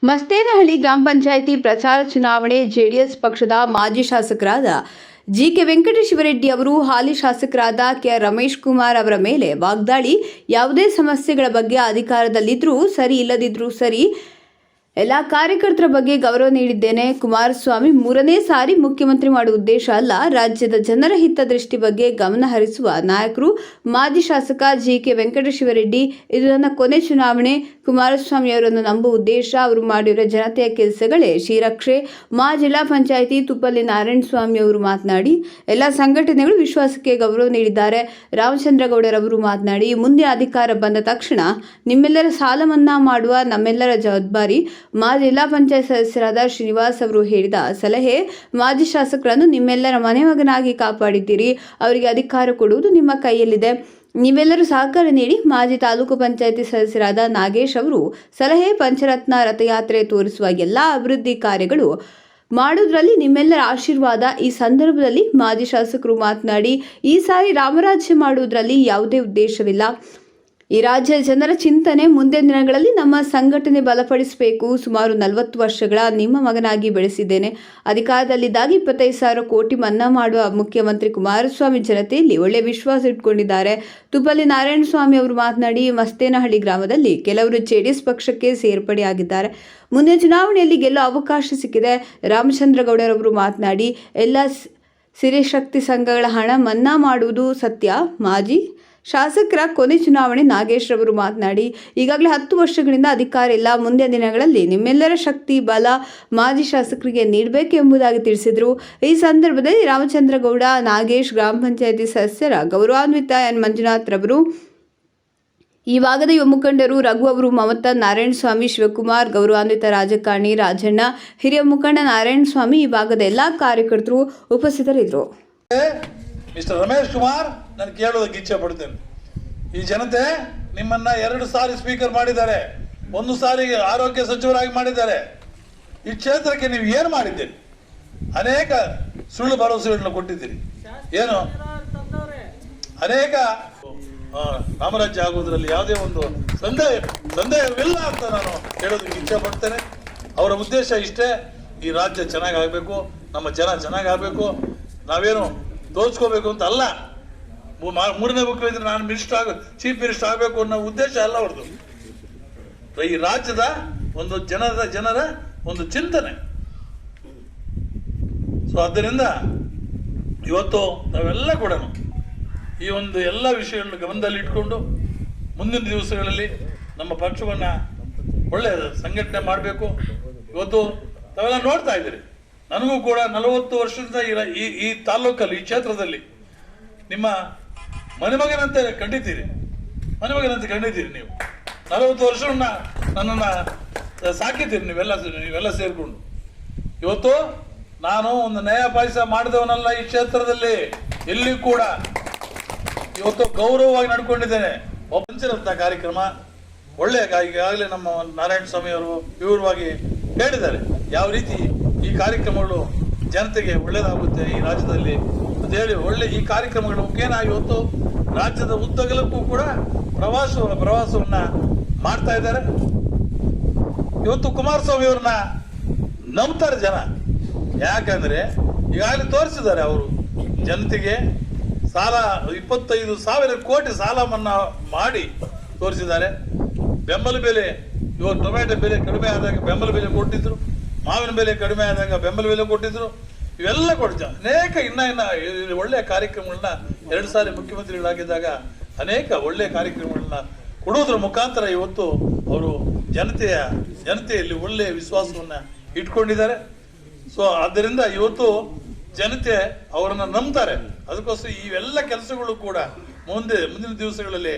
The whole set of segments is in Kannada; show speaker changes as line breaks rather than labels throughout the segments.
ಮಸ್ತೇನಹಳ್ಳಿ ಗ್ರಾಮ ಪಂಚಾಯಿತಿ ಪ್ರಚಾರ ಚುನಾವಣೆ ಜೆಡಿಎಸ್ ಪಕ್ಷದ ಮಾಜಿ ಶಾಸಕರಾದ ಜಿಕೆ ವೆಂಕಟೇಶ್ವರರೆಡ್ಡಿ ಅವರು ಹಾಲಿ ಶಾಸಕರಾದ ಕೆಆರ್ ರಮೇಶ್ ಕುಮಾರ್ ಅವರ ಮೇಲೆ ವಾಗ್ದಾಳಿ. ಯಾವುದೇ ಸಮಸ್ಯೆಗಳ ಬಗ್ಗೆ ಅಧಿಕಾರದಲ್ಲಿದ್ದರೂ ಸರಿ, ಇಲ್ಲದಿದ್ದರೂ ಸರಿ, ಎಲ್ಲ ಕಾರ್ಯಕರ್ತರ ಬಗ್ಗೆ ಗೌರವ ನೀಡಿದ್ದೇನೆ. ಕುಮಾರಸ್ವಾಮಿ ಮೂರನೇ ಸಾರಿ ಮುಖ್ಯಮಂತ್ರಿ ಮಾಡುವ ಉದ್ದೇಶ ಅಲ್ಲ, ರಾಜ್ಯದ ಜನರ ಹಿತದೃಷ್ಟಿ ಬಗ್ಗೆ ಗಮನ ಹರಿಸುವ ನಾಯಕರು ಮಾಜಿ ಶಾಸಕ ಜಿಕೆ ವೆಂಕಟೇಶ್ವರರೆಡ್ಡಿ. ಇದು ನನ್ನ ಕೊನೆ ಚುನಾವಣೆ. ಕುಮಾರಸ್ವಾಮಿ ಅವರನ್ನು ನಂಬುವ ಉದ್ದೇಶ ಅವರು ಮಾಡಿರೋ ಜನತೆಯ ಕೆಲಸಗಳೇ ಶ್ರೀರಕ್ಷೆ. ಜಿಲ್ಲಾ ಪಂಚಾಯಿತಿ ತುಪ್ಪಲ್ಲಿ ನಾರಾಯಣಸ್ವಾಮಿ ಅವರು ಮಾತನಾಡಿ, ಎಲ್ಲ ಸಂಘಟನೆಗಳು ವಿಶ್ವಾಸಕ್ಕೆ ಗೌರವ ನೀಡಿದ್ದಾರೆ. ರಾಮಚಂದ್ರಗೌಡರವರು ಮಾತನಾಡಿ, ಮುಂದೆ ಅಧಿಕಾರ ಬಂದ ತಕ್ಷಣ ನಿಮ್ಮೆಲ್ಲರ ಸಾಲ ಮನ್ನಾ ಮಾಡುವ ನಮ್ಮೆಲ್ಲರ ಜವಾಬ್ದಾರಿ. ಜಿಲ್ಲಾ ಪಂಚಾಯತ್ ಸದಸ್ಯರಾದ ಶ್ರೀನಿವಾಸ್ ಅವರು ಹೇಳಿದ ಸಲಹೆ, ಮಾಜಿ ಶಾಸಕರನ್ನು ನಿಮ್ಮೆಲ್ಲರ ಮನೆ ಮಗನಾಗಿ ಕಾಪಾಡಿದ್ದೀರಿ. ಅವರಿಗೆ ಅಧಿಕಾರ ಕೊಡುವುದು ನಿಮ್ಮ ಕೈಯಲ್ಲಿದೆ. ನೀವೆಲ್ಲರೂ ಸಹಕಾರ ನೀಡಿ. ಮಾಜಿ ತಾಲೂಕು ಪಂಚಾಯಿತಿ ಸದಸ್ಯರಾದ ನಾಗೇಶ್ ಅವರು ಸಲಹೆ, ಪಂಚರತ್ನ ರಥಯಾತ್ರೆ ತೋರಿಸುವ ಎಲ್ಲ ಅಭಿವೃದ್ಧಿ ಕಾರ್ಯಗಳು ಮಾಡುವುದರಲ್ಲಿ ನಿಮ್ಮೆಲ್ಲರ ಆಶೀರ್ವಾದ. ಈ ಸಂದರ್ಭದಲ್ಲಿ ಮಾಜಿ ಶಾಸಕರು ಮಾತನಾಡಿ, ಈ ಸಾರಿ ರಾಮರಾಜ್ಯ ಮಾಡುವುದರಲ್ಲಿ ಯಾವುದೇ ಉದ್ದೇಶವಿಲ್ಲ. ಈ ರಾಜ್ಯದ ಜನರ ಚಿಂತನೆ ಮುಂದಿನ ದಿನಗಳಲ್ಲಿ ನಮ್ಮ ಸಂಘಟನೆ ಬಲಪಡಿಸಬೇಕು. ಸುಮಾರು 40 ವರ್ಷಗಳ ನಿಮ್ಮ ಮಗನಾಗಿ ಬೆಳೆಸಿದ್ದೇನೆ. ಅಧಿಕಾರದಲ್ಲಿದ್ದಾಗ 25,000 ಕೋಟಿ ಮನ್ನಾ ಮಾಡುವ ಮುಖ್ಯಮಂತ್ರಿ ಕುಮಾರಸ್ವಾಮಿ ಜನತೆಯಲ್ಲಿ ಒಳ್ಳೆಯ ವಿಶ್ವಾಸ ಇಟ್ಟುಕೊಂಡಿದ್ದಾರೆ. ತುಪ್ಪಲ್ಲಿ ನಾರಾಯಣಸ್ವಾಮಿ ಅವರು ಮಾತನಾಡಿ, ಮಸ್ತೇನಹಳ್ಳಿ ಗ್ರಾಮದಲ್ಲಿ ಕೆಲವರು ಜೆಡಿಎಸ್ ಪಕ್ಷಕ್ಕೆ ಸೇರ್ಪಡೆಯಾಗಿದ್ದಾರೆ. ಮುಂದಿನ ಚುನಾವಣೆಯಲ್ಲಿ ಗೆಲ್ಲುವ ಅವಕಾಶ ಸಿಕ್ಕಿದೆ. ರಾಮಚಂದ್ರಗೌಡರವರು ಮಾತನಾಡಿ, ಎಲ್ಲ ಸಿರಿಶಕ್ತಿ ಸಂಘಗಳ ಹಣ ಮನ್ನಾ ಮಾಡುವುದು ಸತ್ಯ. ಮಾಜಿ ಶಾಸಕರ ಕೊನೆ ಚುನಾವಣೆ. ನಾಗೇಶ್ ರವರು ಮಾತನಾಡಿ, ಈಗಾಗಲೇ 10 ವರ್ಷಗಳಿಂದ ಅಧಿಕಾರ ಇಲ್ಲ. ಮುಂದಿನ ದಿನಗಳಲ್ಲಿ ನಿಮ್ಮೆಲ್ಲರ ಶಕ್ತಿ ಬಲ ಮಾಜಿ ಶಾಸಕರಿಗೆ ನೀಡಬೇಕು ಎಂಬುದಾಗಿ ತಿಳಿಸಿದರು. ಈ ಸಂದರ್ಭದಲ್ಲಿ ರಾಮಚಂದ್ರಗೌಡ, ನಾಗೇಶ್, ಗ್ರಾಮ ಪಂಚಾಯಿತಿ ಸದಸ್ಯರ ಗೌರವಾನ್ವಿತ ಎನ್ ಮಂಜುನಾಥ್ ರವರು, ಈ ಭಾಗದ ಯುವ ಮುಖಂಡರು ರಘು ಅವರು, ಮಮತಾ, ನಾರಾಯಣಸ್ವಾಮಿ, ಶಿವಕುಮಾರ್, ಗೌರವಾನ್ವಿತ ರಾಜಕಾರಣಿ ರಾಜಣ್ಣ, ಹಿರಿಯ ಮುಖಂಡ ನಾರಾಯಣಸ್ವಾಮಿ, ಈ ಭಾಗದ ಎಲ್ಲ ಕಾರ್ಯಕರ್ತರು ಉಪಸ್ಥಿತರಿದ್ದರು.
ಮಿಸ್ಟರ್ ರಮೇಶ್ ಕುಮಾರ್, ನಾನು ಕೇಳೋದಕ್ಕೆ ಇಚ್ಛೆ ಪಡ್ತೇನೆ. ಈ ಜನತೆ ನಿಮ್ಮನ್ನ 2 ಸಾರಿ ಸ್ಪೀಕರ್ ಮಾಡಿದ್ದಾರೆ, 1 ಸಾರಿ ಆರೋಗ್ಯ ಸಚಿವರಾಗಿ ಮಾಡಿದ್ದಾರೆ. ಈ ಕ್ಷೇತ್ರಕ್ಕೆ ನೀವು ಏನು ಮಾಡಿದ್ದೀರಿ? ಅನೇಕ ಸುಳ್ಳು ಭರವಸೆಗಳನ್ನು ಕೊಟ್ಟಿದ್ದೀರಿ. ಏನು ಅನೇಕ ರಾಮರಾಜ್ಯ ಆಗುವುದರಲ್ಲಿ ಯಾವುದೇ ಒಂದು ಸಂದೇಹವಿಲ್ಲ ಅಂತ ನಾನು ಹೇಳೋದಕ್ಕೆ ಇಚ್ಛೆ ಪಡ್ತೇನೆ. ಅವರ ಉದ್ದೇಶ ಇಷ್ಟೇ, ಈ ರಾಜ್ಯ ಚೆನ್ನಾಗಾಗಬೇಕು, ನಮ್ಮ ಜನ ಚೆನ್ನಾಗಾಗಬೇಕು, ನಾವೇನು ತೋರಿಸ್ಕೋಬೇಕು ಅಂತ ಅಲ್ಲ. 3ನೇ ಮುಖ್ಯಮಂತ್ರಿ ನಾನು ಚೀಫ್ ಮಿನಿಸ್ಟರ್ ಆಗಬೇಕು ಅನ್ನೋ ಉದ್ದೇಶ ಅಲ್ಲ ಅವ್ರದ್ದು. ಈ ರಾಜ್ಯದ ಒಂದು ಜನರ ಒಂದು ಚಿಂತನೆ. ಸೊ ಆದ್ದರಿಂದ ಇವತ್ತು ನಾವೆಲ್ಲ ಕೂಡ ಈ ಒಂದು ಎಲ್ಲ ವಿಷಯಗಳನ್ನು ಗಮನದಲ್ಲಿ ಇಟ್ಕೊಂಡು ಮುಂದಿನ ದಿವಸಗಳಲ್ಲಿ ನಮ್ಮ ಪಕ್ಷವನ್ನ ಒಳ್ಳೆಯ ಸಂಘಟನೆ ಮಾಡಬೇಕು. ಇವತ್ತು ತಾವೆಲ್ಲ ನೋಡ್ತಾ ಇದ್ದೀರಿ, ನನಗೂ ಕೂಡ 40 ವರ್ಷದಿಂದ ಈ ತಾಲೂಕಲ್ಲಿ, ಈ ಕ್ಷೇತ್ರದಲ್ಲಿ ನಿಮ್ಮ ಮನೆಮಗನಂತೆ ಕಂಡಿದ್ದೀರಿ ನೀವು. 40 ವರ್ಷವನ್ನ ನನ್ನನ್ನು ಸಾಕಿದ್ದೀರಿ ನೀವೆಲ್ಲ ಸೇರ್ಕೊಂಡು. ಇವತ್ತು ನಾನು ಒಂದು ನಯ ಪಾಯಸ ಮಾಡಿದವನಲ್ಲ ಈ ಕ್ಷೇತ್ರದಲ್ಲಿ, ಎಲ್ಲಿ ಕೂಡ ಇವತ್ತು ಗೌರವವಾಗಿ ನಡ್ಕೊಂಡಿದ್ದೇನೆ. ಪಂಚರತ್ನ ಕಾರ್ಯಕ್ರಮ ಒಳ್ಳೆಯ, ಈಗಾಗಲೇ ನಮ್ಮ ನಾರಾಯಣಸ್ವಾಮಿ ಅವರು ವಿವರವಾಗಿ ಹೇಳಿದ್ದಾರೆ ಯಾವ ರೀತಿ ಈ ಕಾರ್ಯಕ್ರಮಗಳು ಜನತೆಗೆ ಒಳ್ಳೆಯದಾಗುತ್ತೆ ಈ ರಾಜ್ಯದಲ್ಲಿ ಅಂತ ಹೇಳಿ. ಒಳ್ಳೆ ಈ ಕಾರ್ಯಕ್ರಮಗಳ ಮುಖೇನ ಇವತ್ತು ರಾಜ್ಯದ ಉದ್ದಗಲಕ್ಕೂ ಕೂಡ ಪ್ರವಾಸವನ್ನ ಮಾಡ್ತಾ ಇದ್ದಾರೆ. ಇವತ್ತು ಕುಮಾರಸ್ವಾಮಿ ಅವ್ರನ್ನ ನಂಬ್ತಾರೆ ಜನ. ಯಾಕಂದ್ರೆ ಈಗಾಗಲೇ ತೋರಿಸಿದ್ದಾರೆ ಅವರು ಜನತೆಗೆ ಸಾಲ 25,000 ಕೋಟಿ ಸಾಲ ಮನ್ನಾ ಮಾಡಿ ತೋರಿಸಿದ್ದಾರೆ. ಬೆಂಬಲ ಬೆಲೆ, ಇವಾಗ ಟೊಮೆಟೊ ಬೆಲೆ ಕಡಿಮೆ ಆದಾಗ ಬೆಂಬಲ ಬೆಲೆ ಕೊಟ್ಟಿದ್ರು, ಮಾವಿನ ಬೆಲೆ ಕಡಿಮೆ ಆದಾಗ ಬೆಂಬಲ ಬೆಲೆ ಕೊಟ್ಟಿದ್ರು. ಇವೆಲ್ಲ ಕೊಡ್ತ ಅನೇಕ ಇನ್ನ ಒಳ್ಳೆಯ ಕಾರ್ಯಕ್ರಮಗಳನ್ನ 2 ಸಾರಿ ಮುಖ್ಯಮಂತ್ರಿಗಳಾಗಿದ್ದಾಗ ಅನೇಕ ಒಳ್ಳೆಯ ಕಾರ್ಯಕ್ರಮಗಳನ್ನ ಕೊಡುವುದರ ಮುಖಾಂತರ ಇವತ್ತು ಅವರು ಜನತೆಯಲ್ಲಿ ಒಳ್ಳೆಯ ವಿಶ್ವಾಸವನ್ನ ಇಟ್ಕೊಂಡಿದ್ದಾರೆ. ಸೊ ಆದ್ದರಿಂದ ಇವತ್ತು ಜನತೆ ಅವರನ್ನ ನಂಬ್ತಾರೆ. ಅದಕ್ಕೋಸ್ಕರ ಇವೆಲ್ಲ ಕೆಲಸಗಳು ಕೂಡ ಮುಂದಿನ ದಿವಸಗಳಲ್ಲಿ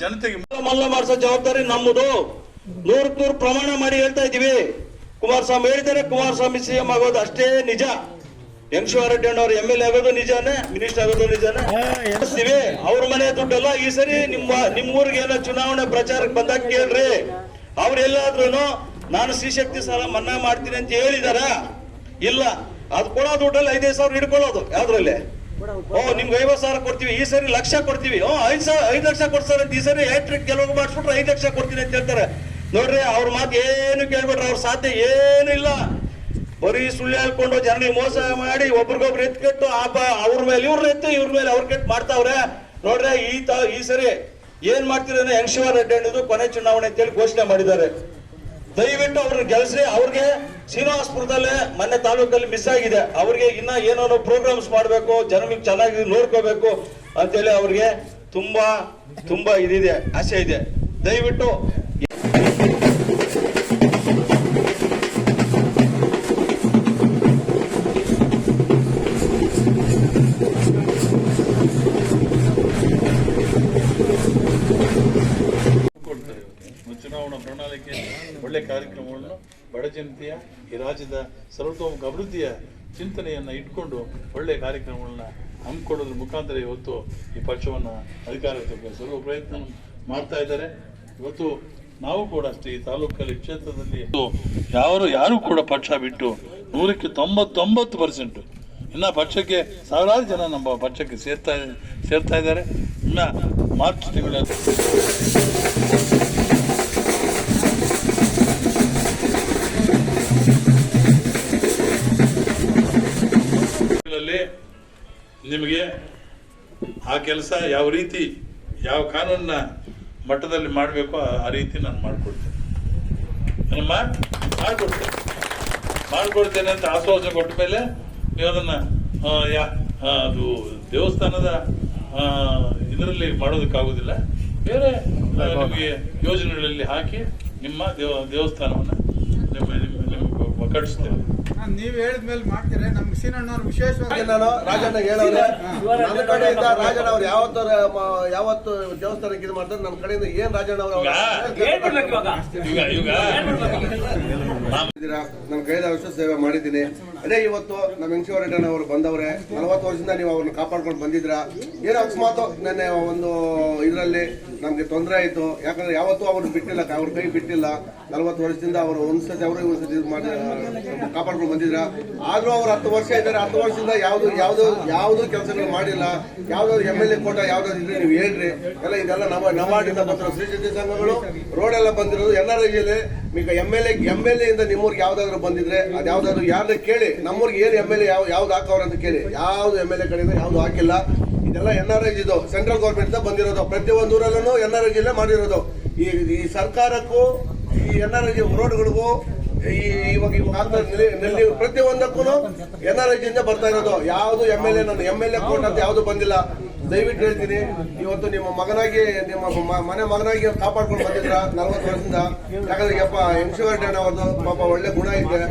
ಜನತೆಗೆ
ಮಲ್ಲ ಮಾಡಿಸೋ ಜವಾಬ್ದಾರಿ ನಮ್ಮದು. 100% ಪ್ರಮಾಣ ಮಾಡಿ ಹೇಳ್ತಾ ಇದೀವಿ. ಕುಮಾರಸ್ವಾಮಿ ಹೇಳಿದ್ದಾರೆ, ಕುಮಾರಸ್ವಾಮಿ ಸಿಎಂ ಆಗೋದು ಅಷ್ಟೇ ನಿಜ. ಯಂಗೇಶ್ವರರೆಡ್ಡಿ ಅವರು MLA ಆಗೋದು ನಿಜಾನೇ, ಮಿನಿಸ್ಟರ್ ಆಗೋದು ನಿಜಾನೇ. ಅವ್ರ ಮನೆ ದುಡ್ಡಲ್ಲ. ಈ ಸರಿ ನಿಮ್ಮ ಊರಿಗೆ ಏನೋ ಚುನಾವಣೆ ಪ್ರಚಾರಕ್ಕೆ ಬಂದಾಗ ಕೇಳ್ರಿ, ಅವ್ರು ಎಲ್ಲಾದ್ರೂ ನಾನು ಶ್ರೀಶಕ್ತಿ ಸಾಲ ಮನ್ನಾ ಮಾಡ್ತೀನಿ ಅಂತ ಹೇಳಿದಾರ? ಇಲ್ಲ. ಅದು ಕೊಡೋ ದುಡ್ಡಲ್ಲಿ 5,000 ಹಿಡ್ಕೊಳ್ಳೋದು. ಯಾವ್ದ್ರಲ್ಲಿ ನಿಮ್ಗೆ 50,000 ಕೊಡ್ತೀವಿ, ಈ ಸರಿ 1,00,000 ಕೊಡ್ತೀವಿ. 5 ಲಕ್ಷ ಕೊಡ್ತಾರೆ ಅಂತ ಈ ಸರಿ ಹ್ಯಾಟ್ರಿಕ್ ಗೆಲುವು ಮಾಡಿಸ್ಬಿಟ್ರೆ 5 ಲಕ್ಷ ಕೊಡ್ತೀನಿ ಅಂತ ಹೇಳ್ತಾರೆ. ನೋಡ್ರಿ ಅವ್ರ ಮಾತು ಏನು ಕೇಳ್ಬಿಟ್ರೆ ಅವ್ರ ಸಾಧ್ಯ ಏನು ಇಲ್ಲ. ಬರೀ ಸುಳ್ಳು ಹೇಳ್ಕೊಂಡು ಜನರಿಗೆ ಮೋಸ ಮಾಡಿ ಒಬ್ರಿಗೊಬ್ರು ಎತ್ಕಟ್ಟು ಅವ್ರ ಮೇಲೆ ಇವ್ರ ಎತ್ತು ಇವ್ರ ಮೇಲೆ ಅವ್ರ ಕೆಟ್ಟು ಮಾಡ್ತಾವ್ರೆ. ನೋಡ್ರೆ ಈ ಸರಿ ಏನ್ ಮಾಡ್ತೀರ ಯಂಗ್ಶಿವ ರೆಡ್ಡಿ ಅನ್ನೋದು ಕೊನೆ ಚುನಾವಣೆ ಅಂತೇಳಿ ಘೋಷಣೆ ಮಾಡಿದ್ದಾರೆ. ದಯವಿಟ್ಟು ಅವ್ರನ್ನ ಗೆಲ್ಸ್ರಿ. ಅವ್ರಿಗೆ ಶ್ರೀನಿವಾಸಪುರದಲ್ಲೇ ಮೊನ್ನೆ ತಾಲೂಕಲ್ಲಿ ಮಿಸ್ ಆಗಿದೆ. ಅವ್ರಿಗೆ ಇನ್ನ ಏನೋ ಪ್ರೋಗ್ರಾಮ್ಸ್ ಮಾಡ್ಬೇಕು, ಜನರಿಗೆ ಚೆನ್ನಾಗಿ ನೋಡ್ಕೋಬೇಕು ಅಂತೇಳಿ ಅವ್ರಿಗೆ ತುಂಬಾ ಇದಿದೆ, ಆಸೆ ಇದೆ. ದಯವಿಟ್ಟು
ಚುನಾವಣಾ ಪ್ರಣಾಳಿಕೆ ಒಳ್ಳೆ ಕಾರ್ಯಕ್ರಮಗಳನ್ನು ಬಡ ಜನತೆಯ ಈ ರಾಜ್ಯದ ಸರ್ವತೋಮುಖ ಅಭಿವೃದ್ಧಿಯ ಚಿಂತನೆಯನ್ನು ಇಟ್ಕೊಂಡು ಒಳ್ಳೆ ಕಾರ್ಯಕ್ರಮಗಳನ್ನ ಹಮ್ಮಿಕೊಳ್ಳೋದ್ರ ಮುಖಾಂತರ ಇವತ್ತು ಈ ಪಕ್ಷವನ್ನು ಅಧಿಕಾರಕ್ಕೆ ಸರ್ವ ಪ್ರಯತ್ನ ಮಾಡ್ತಾ ಇದ್ದಾರೆ. ಇವತ್ತು ನಾವು ಕೂಡ ಅಷ್ಟೇ ಈ ತಾಲೂಕಲ್ಲಿ ಕ್ಷೇತ್ರದಲ್ಲಿ ಯಾರು ಕೂಡ ಪಕ್ಷ ಬಿಟ್ಟು 100ಕ್ಕೆ 99% ಇನ್ನು ಪಕ್ಷಕ್ಕೆ ಸಾವಿರಾರು ಜನ ನಮ್ಮ ಪಕ್ಷಕ್ಕೆ ಸೇರ್ತಾ ಇದ್ದಾರೆ. ಇನ್ನು ಮಾರ್ಚ್ ತಿಂಗಳಲ್ಲಿ ನಿಮಗೆ ಆ ಕೆಲಸ ಯಾವ ರೀತಿ ಯಾವ ಕಾನೂನಿನ ಮಟ್ಟದಲ್ಲಿ ಮಾಡಬೇಕು ಆ ರೀತಿ ನಾನು ಮಾಡಿಕೊಡ್ತೇನೆ ಅಂತ ಆಶ್ವಾಸನೆ ಕೊಟ್ಟ ಮೇಲೆ ನೀವು ಅದನ್ನು ಅದು ದೇವಸ್ಥಾನದ ಇದರಲ್ಲಿ ಮಾಡೋದಕ್ಕಾಗೋದಿಲ್ಲ. ಬೇರೆ ನಿಮಗೆ ಯೋಜನೆಗಳಲ್ಲಿ ಹಾಕಿ ನಿಮ್ಮ ದೇವಸ್ಥಾನವನ್ನು ನಿಮಗೆ ಕಟ್ಟಿಸ್ತೇವೆ.
ನೀವ್ ಹೇಳಿದ್ಮೇಲೆ ಮಾಡ್ತೀರಾ? ನಮ್ಗೆ ಸೀನಣ್ಣವ್ರು ವಿಶೇಷವಾಗಿ
ನಾನು ರಾಜಣ್ಣ ಹೇಳೋರೆ ನನ್ನ ಕಡೆಯಿಂದ ರಾಜಣ್ಣ ಅವ್ರು ಯಾವತ್ತು ದೇವಸ್ಥಾನಕ್ಕೆ ಇದು ಮಾಡ್ತಾರೆ. ನನ್ನ ಕಡೆಯಿಂದ ಏನ್ ರಾಜಣ್ಣ ಅವರು ನನ್ನ ಕೈದ ವರ್ಷ ಸೇವೆ ಮಾಡಿದ್ದೀನಿ. ಅದೇ ಇವತ್ತು ನಮ್ಮ ಯಂಗ್ಶಿವ ರೆಡ್ಡಿ ಅವರು ಬಂದವ್ರೆ. 40 ವರ್ಷದಿಂದ ನೀವು ಅವ್ರನ್ನ ಕಾಪಾಡ್ಕೊಂಡು ಬಂದಿದ್ರ. ಏನೋ ಅಕಸ್ಮಾತ್ ನೆನ್ನೆ ಒಂದು ಇದರಲ್ಲಿ ನಮ್ಗೆ ತೊಂದರೆ ಆಯ್ತು. ಯಾಕಂದ್ರೆ ಯಾವತ್ತೂ ಅವ್ರು ಬಿಟ್ಟಿಲ್ಲ, ಅವ್ರ ಕೈ ಬಿಟ್ಟಿಲ್ಲ. 40 ವರ್ಷದಿಂದ ಅವರು ಒಂದ್ಸತಿ ಇದು ಮಾಡಿ ಕಾಪಾಡ್ಕೊಂಡು ಬಂದಿದ್ರ. ಆದ್ರೂ ಅವ್ರು 10 ವರ್ಷ ಇದ್ದಾರೆ. 10 ವರ್ಷದಿಂದ ಯಾವ್ದು ಕೆಲಸಗಳು ಮಾಡಿಲ್ಲ. ಯಾವ್ದಾದ್ರು MLA ಕೋಟ ಯಾವ್ದಾದ್ರು ಇದ್ರೆ ನೀವು ಹೇಳ್ರಿ. ಇದೆಲ್ಲ ನವಾರ್ಡಿಂದ ಬಂದಿರೋ ಶ್ರೀಶಕ್ತಿ ಸಂಘಗಳು ರೋಡ್ ಎಲ್ಲ ಬಂದಿರೋದು NRIಯಲ್ಲಿ. ಈಗ MLA ಇಂದ ನಿಮ್ಮೂರ್ಗೆ ಯಾವ್ದಾದ್ರು ಬಂದಿದ್ರೆ ಅದ್ಯಾವ್ದಾದ್ರು ಯಾರನ್ನ ಕೇಳಿ, ನಮ್ಮೂರ್ಗೆ ಏನು MLA ಯಾವ್ದು ಹಾಕವ್ರ ಅಂತ ಕೇಳಿ. ಯಾವ್ದು MLA ಕಡೆಯಿಂದ ಯಾವ್ದು ಹಾಕಿಲ್ಲ. ಇದೆಲ್ಲ NRI ಇದು ಸೆಂಟ್ರಲ್ ಗೌರ್ಮೆಂಟ್ ಬಂದಿರೋದು. ಪ್ರತಿಯೊಂದು ಊರಲ್ಲೂ NRI ಮಾಡಿರೋದು. ಈ ಸರ್ಕಾರಕ್ಕೂ ಈ NRI ರೋಡ್ಗಳಿಗೂ ಇವಾಗ ಪ್ರತಿಯೊಂದಕ್ಕೂ NRI ಬರ್ತಾ ಇರೋದು. ಯಾವ್ದು MLA ಕೋರ್ಟ್ ಅಂತ ಯಾವ್ದು ಬಂದಿಲ್ಲ. ದಯವಿಟ್ಟು ಹೇಳ್ತೀನಿ, ಇವತ್ತು ನಿಮ್ಮ ಮಗನಾಗಿ ಮನೆ ಮಗನಾಗಿ ಕಾಪಾಡ್ಕೊಂಡು ಬಂದಿದ್ರ 40 ವರ್ಷದಿಂದ. ಯಾಕಂದ್ರೆ ಯಂಗ್ಶಿವ ರೆಡ್ಡಿ ಅವ್ರದ್ದು ಪಾಪ ಒಳ್ಳೆ ಗುಣ ಇದೆ.